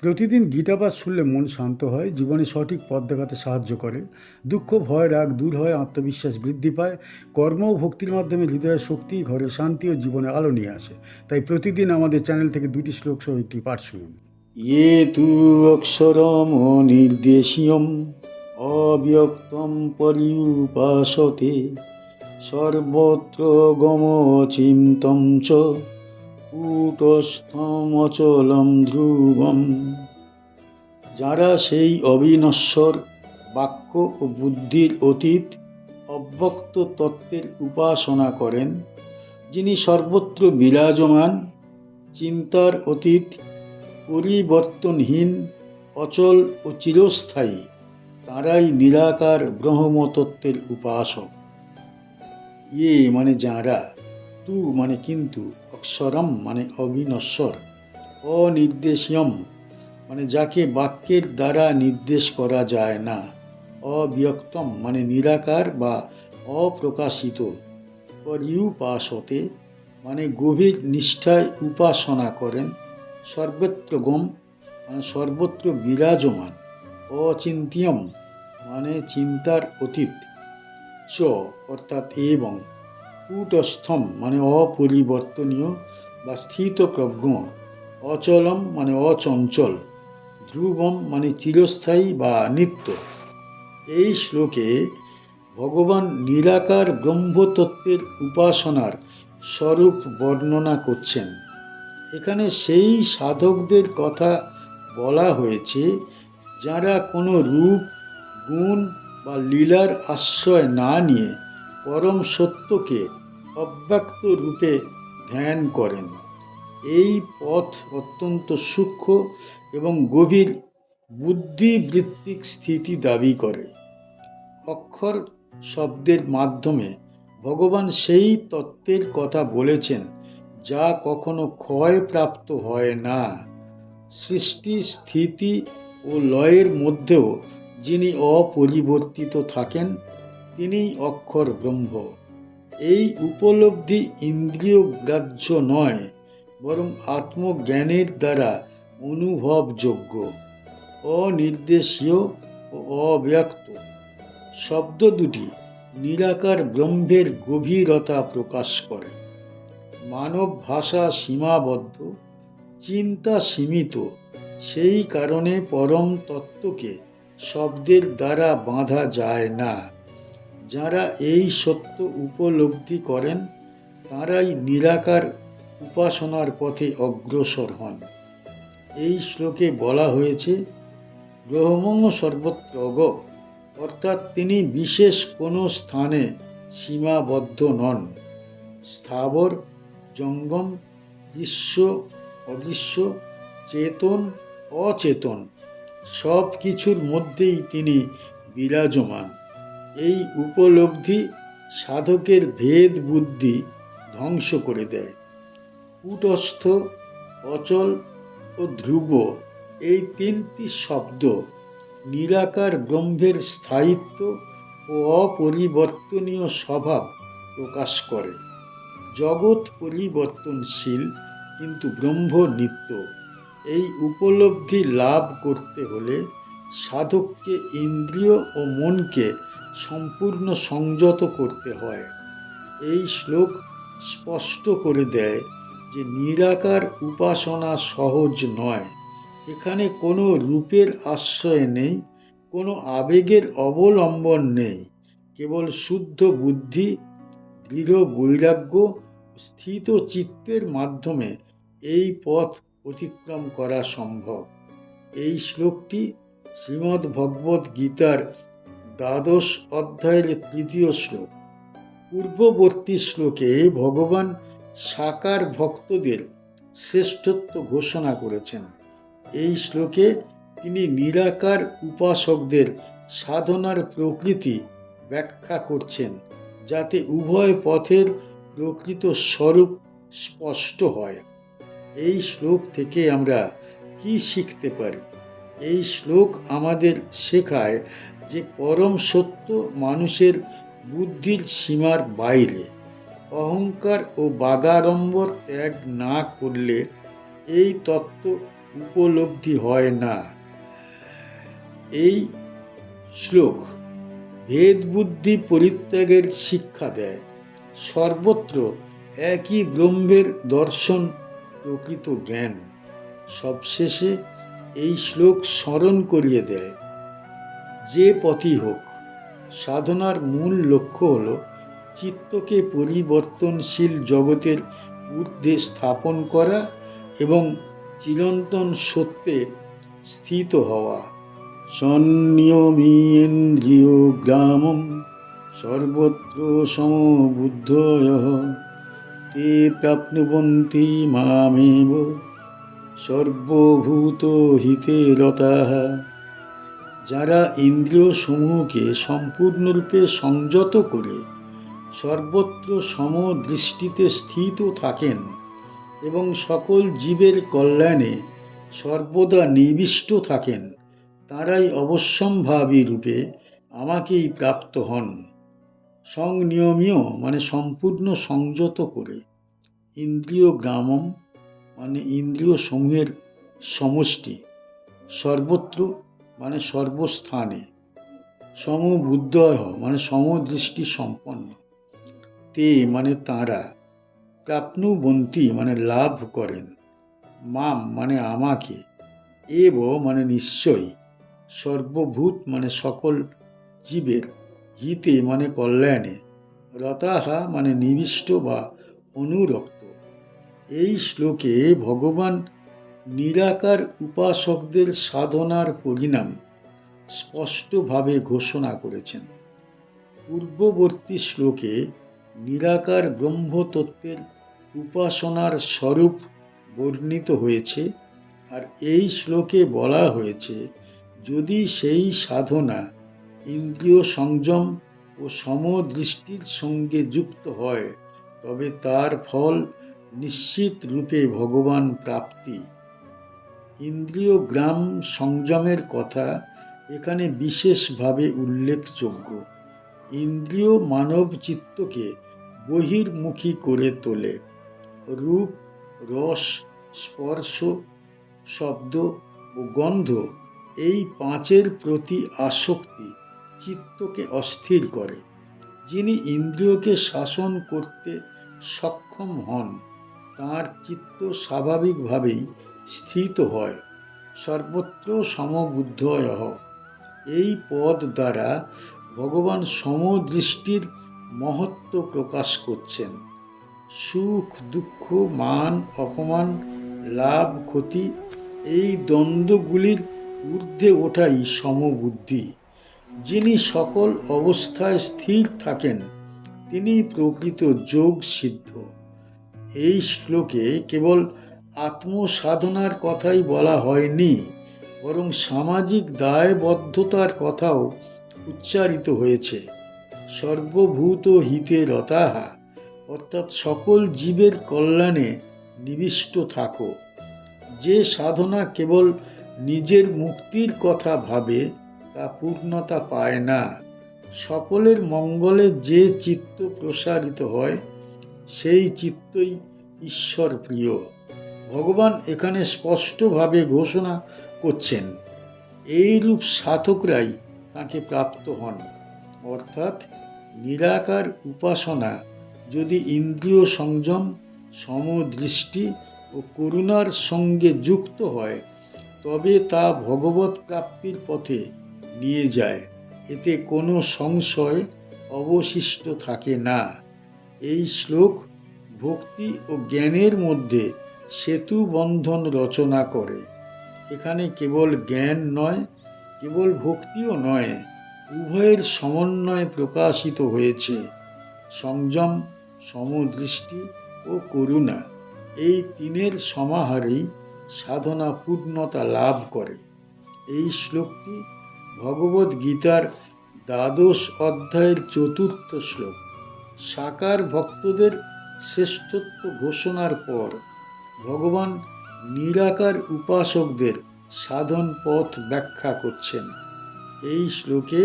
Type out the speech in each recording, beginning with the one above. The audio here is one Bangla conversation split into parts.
প্রতিদিন গীতাপাঠ শুনলে মন শান্ত হয়, জীবনে সঠিক পথ দেখাতে সাহায্য করে। দুঃখ, ভয়, রাগ দূর হয়, আত্মবিশ্বাস বৃদ্ধি পায়। কর্ম ও ভক্তির মাধ্যমে হৃদয়ের শক্তি, ঘরে শান্তি ও জীবনে আলো নিয়ে আসে। তাই প্রতিদিন আমাদের চ্যানেল থেকে 2টি শ্লোক সহ একটি পাঠ শুনুন। ये तु अक्षरमनिर्देश्यम् अव्यक्तं पर्युपासते सर्वत्र गमचिन्तं च কূটস্থমচলম ধ্রুবম। যারা সেই অবিনশ্বর বাক্য ও বুদ্ধির অতীত অব্যক্ত তত্ত্বের উপাসনা করেন, যিনি সর্বত্র বিরাজমান, চিন্তার অতীত, পরিবর্তনহীন, অচল ও চিরস্থায়ী, তাঁরাই নিরাকার ব্রহ্মতত্ত্বের উপাসক। ইয়ে মানে যাঁরা, তু মানে কিন্তু, অক্ষরম মানে অবিনশ্বর, অনির্দেশ্যম মানে যাকে বাক্যের দ্বারা নির্দেশ করা যায় না, অব্যক্তম মানে নিরাকার বা অপ্রকাশিত, পর্যুপাসতে মানে গভীর নিষ্ঠায় উপাসনা করেন, সর্বত্রগম মানে সর্বত্র বিরাজমান, অচিন্ত্যম মানে চিন্তার অতীত, চ অর্থাৎ এবং, কূটস্থম মানে অপরিবর্তনীয় বা স্থিতপ্রজ্ঞ, অচলম মানে অচঞ্চল, ধ্রুবম মানে চিরস্থায়ী বা নিত্য। এই শ্লোকে ভগবান নিরাকার ব্রহ্মতত্ত্বের উপাসনার স্বরূপ বর্ণনা করছেন। এখানে সেই সাধকদের কথা বলা হয়েছে যারা কোনো রূপ, গুণ বা লীলার আশ্রয় না নিয়ে পরম সত্যকে অব্যক্ত রূপে ধ্যান করেন। এই পথ অত্যন্ত সূক্ষ্ম এবং গভীর বুদ্ধিবৃত্তিক স্থিতি দাবি করে। অক্ষর শব্দের মাধ্যমে ভগবান সেই তত্ত্বের কথা বলেছেন যা কখনো ক্ষয়প্রাপ্ত হয় না। সৃষ্টি, স্থিতি ও লয়ের মধ্যেও যিনি অপরিবর্তিত থাকেন, তিনিই অক্ষর ব্রহ্ম। এই উপলব্ধি ইন্দ্রিয় গ্রাহ্য নয়, বরং আত্মজ্ঞানের দ্বারা অনুভবযোগ্য। অনির্দেশীয় ও অব্যক্ত শব্দ দুটি নিরাকার ব্রহ্মের গভীরতা প্রকাশ করে। মানব ভাষা সীমাবদ্ধ, চিন্তা সীমিত, সেই কারণে পরম তত্ত্বকে শব্দের দ্বারা বাঁধা যায় না। যারা এই সত্য উপলব্ধি করেন, তাঁরাই নিরাকার উপাসনার পথে অগ্রসর হন। এই শ্লোকে বলা হয়েছে ব্রহ্মং সর্বত্র অগ, অর্থাৎ তিনি বিশেষ কোনো স্থানে সীমাবদ্ধ নন। স্থাবর, জঙ্গম, দৃশ্য, অদৃশ্য, চেতন, অচেতন সব কিছুর মধ্যেই তিনি বিরাজমান। এই উপলব্ধি সাধকের ভেদ বুদ্ধি ধ্বংস করে দেয়। কূটস্থ, অচল ও ধ্রুব এই তিনটি শব্দ নিরাকার ব্রহ্মের স্থায়িত্ব ও অপরিবর্তনীয় স্বভাব প্রকাশ করে। জগৎ পরিবর্তনশীল, কিন্তু ব্রহ্ম নিত্য। এই উপলব্ধি লাভ করতে হলে সাধককে ইন্দ্রিয় ও মনকে সম্পূর্ণ সংযত করতে হয়। এই শ্লোক স্পষ্ট করে দেয় যে নিরাকার উপাসনা সহজ নয়। এখানে কোনো রূপের আশ্রয় নেই, কোনো আবেগের অবলম্বন নেই, কেবল শুদ্ধ বুদ্ধি, দৃঢ় বৈরাগ্য, স্থিত চিত্তের মাধ্যমে এই পথ অতিক্রম করা সম্ভব। এই শ্লোকটি শ্রীমদ্ ভগবদ্ গীতার 12 অধ্যায়ের 3য় শ্লোক। পূর্ববর্তী শ্লোকে ভগবান সাকার ভক্তদের শ্রেষ্ঠত্ব ঘোষণা করেছেন। এই শ্লোকে তিনি নিরাকার উপাসকদের সাধনার প্রকৃতি ব্যাখ্যা করছেন, যাতে উভয় পথের প্রকৃত স্বরূপ স্পষ্ট হয়। এই শ্লোক থেকে আমরা কি শিখতে পারি? এই শ্লোক আমাদের শেখায় যে পরম সত্য মানুষের বুদ্ধির সীমার বাইরে। অহংকার ও বাগাড়ম্বর ত্যাগ না করলে এই তত্ত্ব উপলব্ধি হয় না। এই শ্লোক ভেদ বুদ্ধি পরিত্যাগের শিক্ষা দেয়। সর্বত্র একই ব্রহ্মের দর্শন প্রকৃত জ্ঞান। সবশেষে এই শ্লোক স্মরণ করিয়ে দেয়, যে পথই হোক, সাধনার মূল লক্ষ্য হল চিত্তকে পরিবর্তনশীল জগতের ঊর্ধ্বে স্থাপন করা এবং চিরন্তন সত্যে স্থিত হওয়া। সংনিয়মেন্দ্রিয় গ্রামম সর্বত্র সমবুদ্ধয়ঃ তে প্রাপ্নুবন্তি মামেব সর্বভূতহিতে রতাঃ। যারা ইন্দ্রিয় সমূহকে সম্পূর্ণরূপে সংযত করে সর্বত্র সমদৃষ্টিতে স্থিত থাকেন এবং সকল জীবের কল্যাণে সর্বদা নিবিষ্ট থাকেন, তারাই অবশ্যম্ভাবী রূপে আমাকেই প্রাপ্ত হন। সংনিয়মীয় মানে সম্পূর্ণ সংযত করে, ইন্দ্রিয় গ্রামম মানে ইন্দ্রিয় সমূহের সমষ্টি, সর্বত্র মানে সর্বস্থানে, সমবুদ্ধয় মানে সমদৃষ্টি সম্পন্ন, তে মানে তাঁরা, প্রাপ্নুবন্তি মানে লাভ করেন, মাম মানে আমাকে, এব মানে নিশ্চয়ই, সর্বভূত মানে সকল জীবের, হিতে মানে কল্যাণে, রতাহা মানে নিবিষ্ট বা অনুরক্ত। এই শ্লোকে ভগবান নিরাকার উপাসকদের সাধনার পরিণাম স্পষ্টভাবে ঘোষণা করেছেন। পূর্ববর্তী শ্লোকে নিরাকার ব্রহ্মতত্ত্বের উপাসনার স্বরূপ বর্ণিত হয়েছে, আর এই শ্লোকে বলা হয়েছে যদি সেই সাধনা ইন্দ্রিয় সংযম ও সমদৃষ্টির সঙ্গে যুক্ত হয় তবে তার ফল নিশ্চিত রূপে ভগবান প্রাপ্তি। ইন্দ্রিয় গ্রাম সংযমের কথা এখানে বিশেষভাবে উল্লেখযোগ্য। ইন্দ্রিয় মানব চিত্তকে বহির্মুখী করে তোলে। রূপ, রস, স্পর্শ, শব্দ ও গন্ধ এই পাঁচের প্রতি আসক্তি চিত্তকে অস্থির করে। যিনি ইন্দ্রিয়কে শাসন করতে সক্ষম হন তাঁর চিত্ত স্বাভাবিকভাবেই স্থিত হয়। সর্বত্র সমবুদ্ধয়ঃ এই পদ দ্বারা ভগবান সমদৃষ্টির মহত্ব প্রকাশ করছেন। সুখ দুঃখ, মান অপমান, লাভ ক্ষতি এই দ্বন্দ্বগুলির ঊর্ধ্বে ওঠাই সমবুদ্ধি। যিনি সকল অবস্থায় স্থির থাকেন তিনি প্রকৃত যোগ সিদ্ধ। এই শ্লোকে কেবল আত্মসাধনার কথাই বলা হয়নি, বরং সামাজিক দায়বদ্ধতার কথাও উচ্চারিত হয়েছে। সর্বভূত হিতে রতাহা অর্থাৎ সকল জীবের কল্যাণে নিবিষ্ট থাকো। যে সাধনা কেবল নিজের মুক্তির কথা ভাবে তা পূর্ণতা পায় না। সকলের মঙ্গলে যে চিত্ত প্রসারিত হয় সেই চিত্তই ঈশ্বর প্রিয়। ভগবান এখানে স্পষ্টভাবে ঘোষণা করছেন এইরূপ সাধকরাই তাকে প্রাপ্ত হন। অর্থাৎ নিরাকার উপাসনা যদি ইন্দ্রিয় সংযম, সমদৃষ্টি ও করুণার সঙ্গে যুক্ত হয় তবে তা ভগবৎ প্রাপ্তির পথে নিয়ে যায়। এতে কোনো সংশয় অবশিষ্ট থাকে না। এই শ্লোক ভক্তি ও জ্ঞানের মধ্যে সেতু বন্ধন রচনা করে। এখানে কেবল জ্ঞান নয়, কেবল ভক্তিও নয়, উভয়ের সমন্বয় প্রকাশিত হয়েছে। সংযম, সমদৃষ্টি ও করুণা এই তিনের সমাহারেই সাধনা পূর্ণতা লাভ করে। এই শ্লোকটি ভগবদ গীতার ১২ অধ্যায়ের ৪র্থ শ্লোক। সাকার ভক্তদের শ্রেষ্ঠত্ব ঘোষণার পর ভগবান নিরাকার উপাসকদের সাধন পথ ব্যাখ্যা করছেন। এই শ্লোকে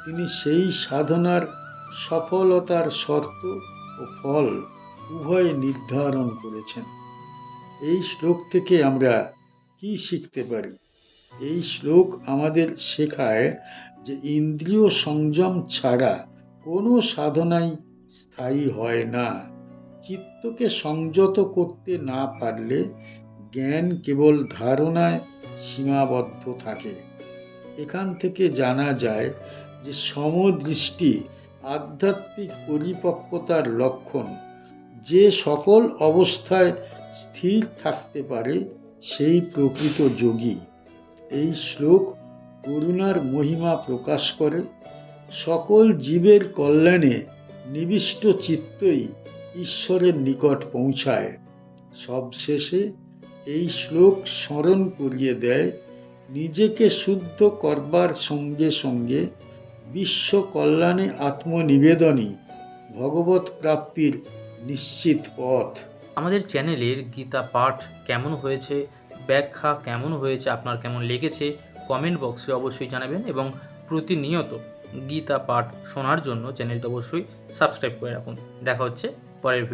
তিনি সেই সাধনার সফলতার শর্ত ও ফল উভয় নির্ধারণ করেছেন। এই শ্লোক থেকে আমরা কি কি শিখতে পারি? এই শ্লোক আমাদের শেখায় যে ইন্দ্রিয় সংযম ছাড়া কোনো সাধনাই স্থায়ী হয় না। চিত্তকে সংযত করতে না পারলে জ্ঞান কেবল ধারণায় সীমাবদ্ধ থাকে। এখান থেকে জানা যায় যে সমদৃষ্টি আধ্যাত্মিক পরিপক্কতার লক্ষণ। যে সকল অবস্থায় স্থির থাকতে পারে সেই প্রকৃত যোগী। এই শ্লোক করুণার মহিমা প্রকাশ করে। সকল জীবের কল্যাণে নিবিষ্ট চিত্তই ঈশ্বরের নিকট পৌঁছায়। সবশেষে এই শ্লোক স্মরণ করিয়ে দেয় নিজেকে শুদ্ধ করবার সঙ্গে সঙ্গে বিশ্ব কল্যাণে আত্মনিবেদনই ভগবৎ প্রাপ্তির নিশ্চিত পথ। আমাদের চ্যানেলের গীতা পাঠ কেমন হয়েছে, ব্যাখ্যা কেমন হয়েছে, আপনার কেমন লেগেছে কমেন্ট বক্সে অবশ্যই জানাবেন এবং প্রতিনিয়ত গীতা পাঠ শোনার জন্য চ্যানেলটা অবশ্যই সাবস্ক্রাইব করে রাখুন। দেখা হচ্ছে পরের ভিডিও।